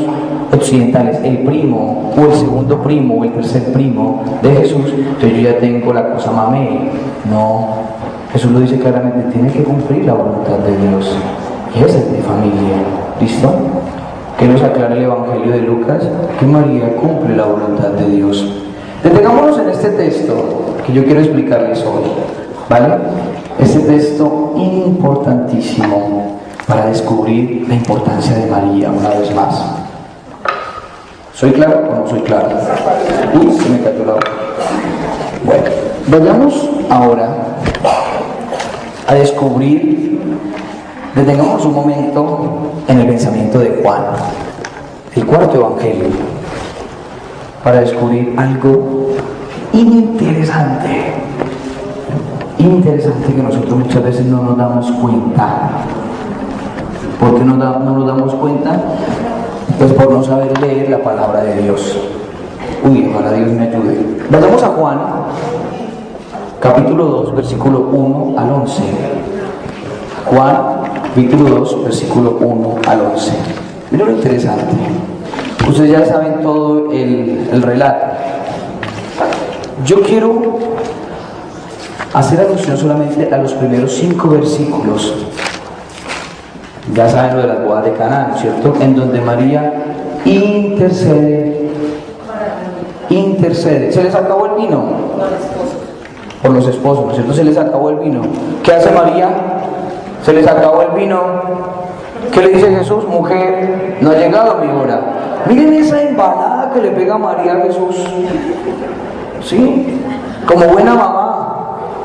occidentales, el primo o el segundo primo o el tercer primo de Jesús, entonces yo ya tengo la cosa mamé. No, Jesús lo dice claramente, tiene que cumplir la voluntad de Dios, y esa es mi familia. ¿Listo? Que nos aclara el Evangelio de Lucas que María cumple la voluntad de Dios. Detengámonos en este texto que yo quiero explicarles hoy, ¿vale? Este texto importantísimo para descubrir la importancia de María una vez más. ¿Soy claro o no soy claro? Uy, se me cayó la boca. Bueno, vayamos ahora a descubrir, detengamos un momento en el pensamiento de Juan, el cuarto evangelio, para descubrir algo interesante que nosotros muchas veces no nos damos cuenta. ¿Por qué no nos damos cuenta? Pues por no saber leer la palabra de Dios. Uy, ojalá Dios me ayude. Vayamos a Juan, capítulo 2, versículo 1 al 11. Juan, capítulo 2, versículo 1 al 11. Miren lo interesante. Ustedes ya saben todo el relato. Yo quiero hacer alusión solamente a los primeros 5 versículos. Ya saben lo de las bodas de Caná, ¿cierto? En donde María intercede. ¿Se les acabó el vino? Por los esposos, ¿no es cierto? Se les acabó el vino. ¿Qué hace María? Se les acabó el vino. ¿Qué le dice Jesús? Mujer, no ha llegado mi hora. Miren esa embalada que le pega María a Jesús. ¿Sí? Como buena mamá.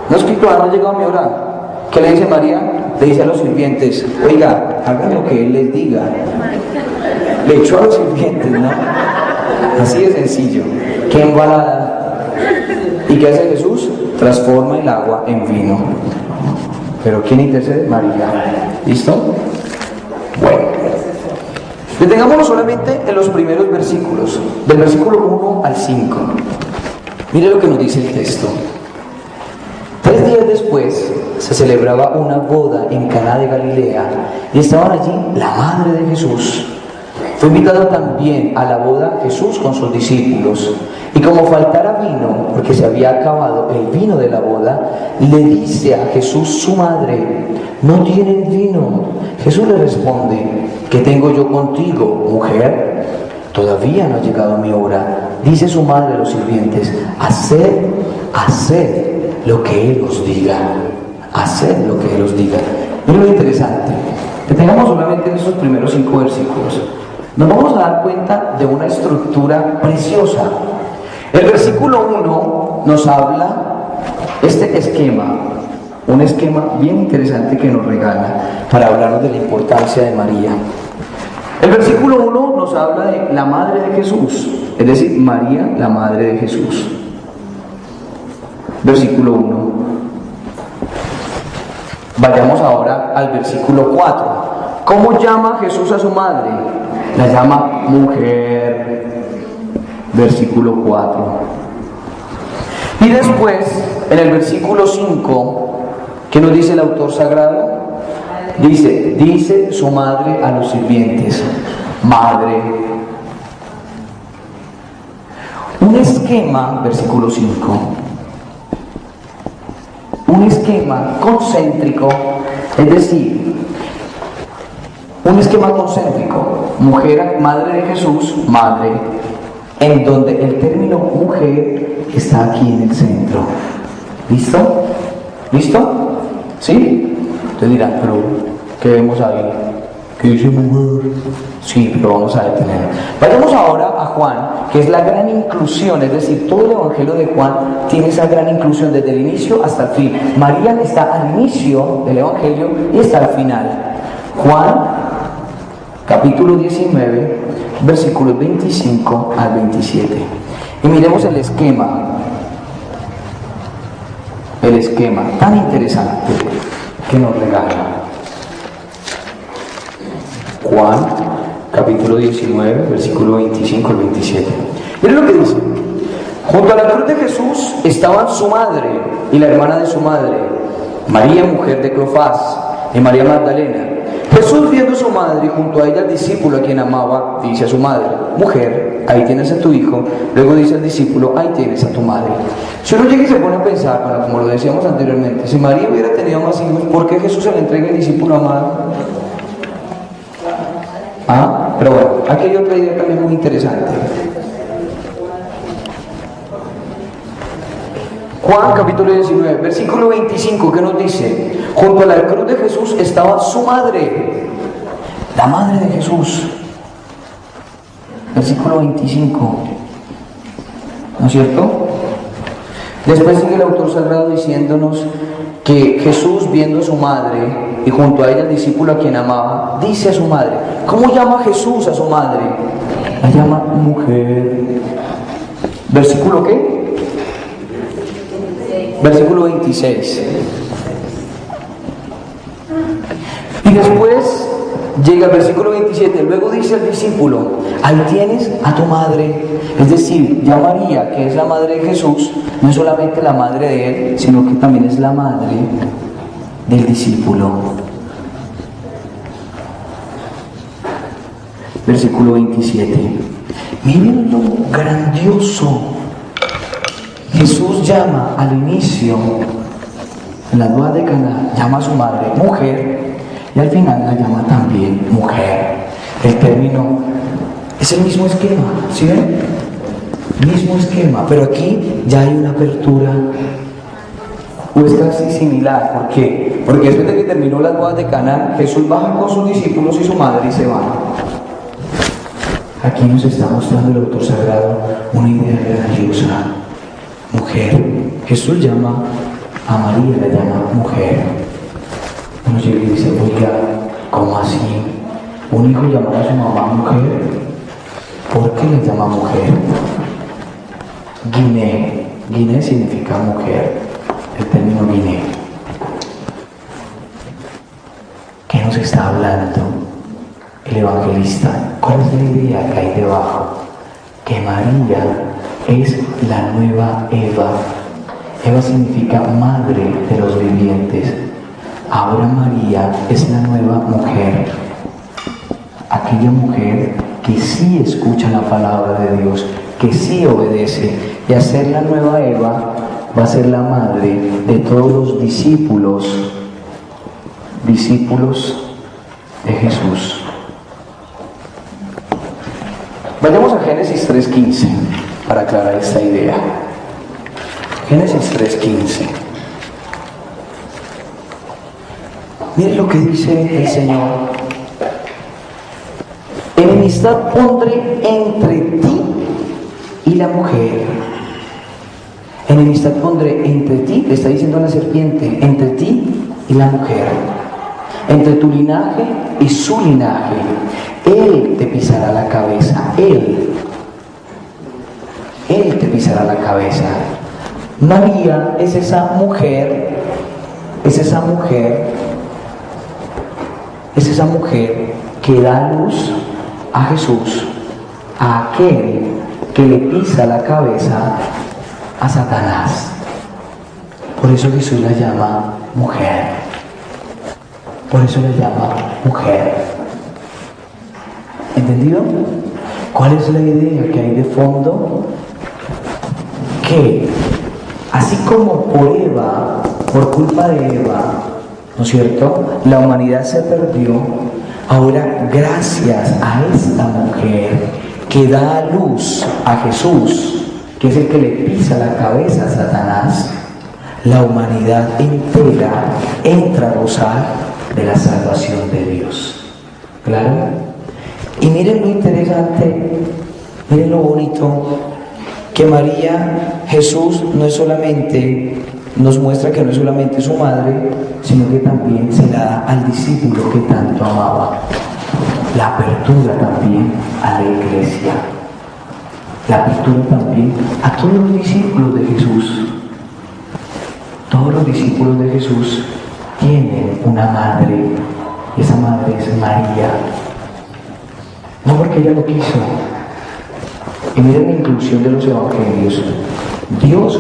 No es que todavía no ha llegado mi hora. ¿Qué le dice María? Le dice a los sirvientes, oiga, hagan lo que él les diga. Le echó a los sirvientes, ¿no? Así de sencillo. Qué embalada. ¿Y qué hace Jesús? Transforma el agua en vino. ¿Pero quién intercede? María. ¿Listo? Bueno. Detengámonos solamente en los primeros versículos, del versículo 1 al 5. Mire lo que nos dice el texto. 3 días después se celebraba una boda en Caná de Galilea y estaban allí la madre de Jesús. Fue invitado también a la boda Jesús con sus discípulos. Y como faltara vino, porque se había acabado el vino de la boda, le dice a Jesús su madre: ¿no tienen vino? Jesús le responde: ¿qué tengo yo contigo, mujer? Todavía no ha llegado mi hora. Dice su madre a los sirvientes: haced lo que Él os diga. Haced lo que Él os diga. Miren lo interesante, que tengamos solamente en estos primeros 5 versículos. Nos vamos a dar cuenta de una estructura preciosa. El versículo 1 nos habla este esquema, un esquema bien interesante que nos regala para hablarnos de la importancia de María. El versículo 1 nos habla de la madre de Jesús, es decir, María, la madre de Jesús. Versículo 1. Vayamos ahora al versículo 4. ¿Cómo llama Jesús a su madre? La llama mujer. Versículo 4. Y después, en el versículo 5, ¿qué nos dice el autor sagrado? Dice su madre a los sirvientes: madre. Un esquema, versículo 5, un esquema concéntrico, es decir, un esquema concéntrico, mujer, madre de Jesús, madre, en donde el término mujer está aquí en el centro. ¿Listo? ¿Listo? ¿Sí? Ustedes dirán, pero ¿qué vemos ahí? ¿Qué dice mujer? Sí, pero vamos a detener. Vayamos ahora a Juan, que es la gran inclusión, es decir, todo el Evangelio de Juan tiene esa gran inclusión desde el inicio hasta el fin. María está al inicio del Evangelio y está al final. Juan, capítulo 19, versículos 25 al 27. Y miremos el esquema tan interesante que nos regala. Juan, capítulo 19, versículo 25 al 27. Miren lo que dice: junto a la cruz de Jesús estaban su madre y la hermana de su madre, María, mujer de Cleofás, y María Magdalena. Jesús, viendo a su madre y junto a ella al discípulo a quien amaba, dice a su madre: mujer, ahí tienes a tu hijo. Luego dice al discípulo: ahí tienes a tu madre. Si uno llega y se pone a pensar, bueno, como lo decíamos anteriormente, si María hubiera tenido más hijos, ¿por qué Jesús se le entrega al discípulo amado? Pero bueno, aquí hay otra idea también muy interesante. Juan capítulo 19, versículo 25, ¿qué nos dice? Junto a la cruz de Jesús estaba su madre, la madre de Jesús. Versículo 25, ¿no es cierto? Después sigue el autor sagrado diciéndonos que Jesús, viendo a su madre y junto a ella el discípulo a quien amaba, dice a su madre. ¿Cómo llama Jesús a su madre? La llama mujer. ¿Versículo qué? Versículo 26. Y después llega el versículo 27. Luego dice el discípulo: ahí tienes a tu madre. Es decir, ya María, que es la madre de Jesús, no es solamente la madre de él, sino que también es la madre del discípulo. Versículo 27. Miren lo grandioso. Jesús llama al inicio, en la boda de Caná, llama a su madre mujer, y al final la llama también mujer. El término es el mismo esquema, ¿sí ven? Mismo esquema, pero aquí ya hay una apertura, o es casi similar. ¿Por qué? Porque después de que terminó las bodas de Caná, Jesús baja con sus discípulos y su madre y se van. Aquí nos está mostrando el autor sagrado una idea grandiosa. Mujer. Jesús llama a María, la llama mujer. Uno llega y dice: oiga, ¿cómo así? ¿Un hijo llamará a su mamá mujer? ¿Por qué le llama mujer? Guiné. Guiné significa mujer. El término guiné. ¿Qué nos está hablando el evangelista? ¿Cuál es la idea que hay debajo? que María es la nueva Eva. Eva significa madre de los vivientes. Ahora María es la nueva mujer. Aquella mujer que sí escucha la palabra de Dios, que sí obedece. Y a ser la nueva Eva va a ser la madre de todos los discípulos de Jesús. Vayamos a Génesis 3:15 para aclarar esta idea. Génesis 3:15. Miren lo que dice el Señor. Enemistad pondré entre ti y la mujer. Enemistad pondré entre ti, le está diciendo a la serpiente, entre ti y la mujer, entre tu linaje y su linaje. Él te pisará la cabeza, Él te pisará la cabeza. María es esa mujer que da luz a Jesús, a aquel que le pisa la cabeza a Satanás. Por eso Jesús la llama mujer. Por eso la llama mujer. ¿Entendido? ¿Cuál es la idea que hay de fondo? Que así como por culpa de Eva, ¿no es cierto?, la humanidad se perdió, ahora gracias a esta mujer que da a luz a Jesús, que es el que le pisa la cabeza a Satanás, la humanidad entera entra a gozar de la salvación de Dios. ¿Claro? Y miren lo interesante, miren lo bonito, que María, Jesús no es solamente, nos muestra que no es solamente su madre, sino que también se la da al discípulo que tanto amaba. La apertura también a la iglesia. La apertura también a todos los discípulos de Jesús. Todos los discípulos de Jesús tienen una madre, y esa madre es María. No porque ella lo quiso. Y miren la inclusión de los evangelios. Dios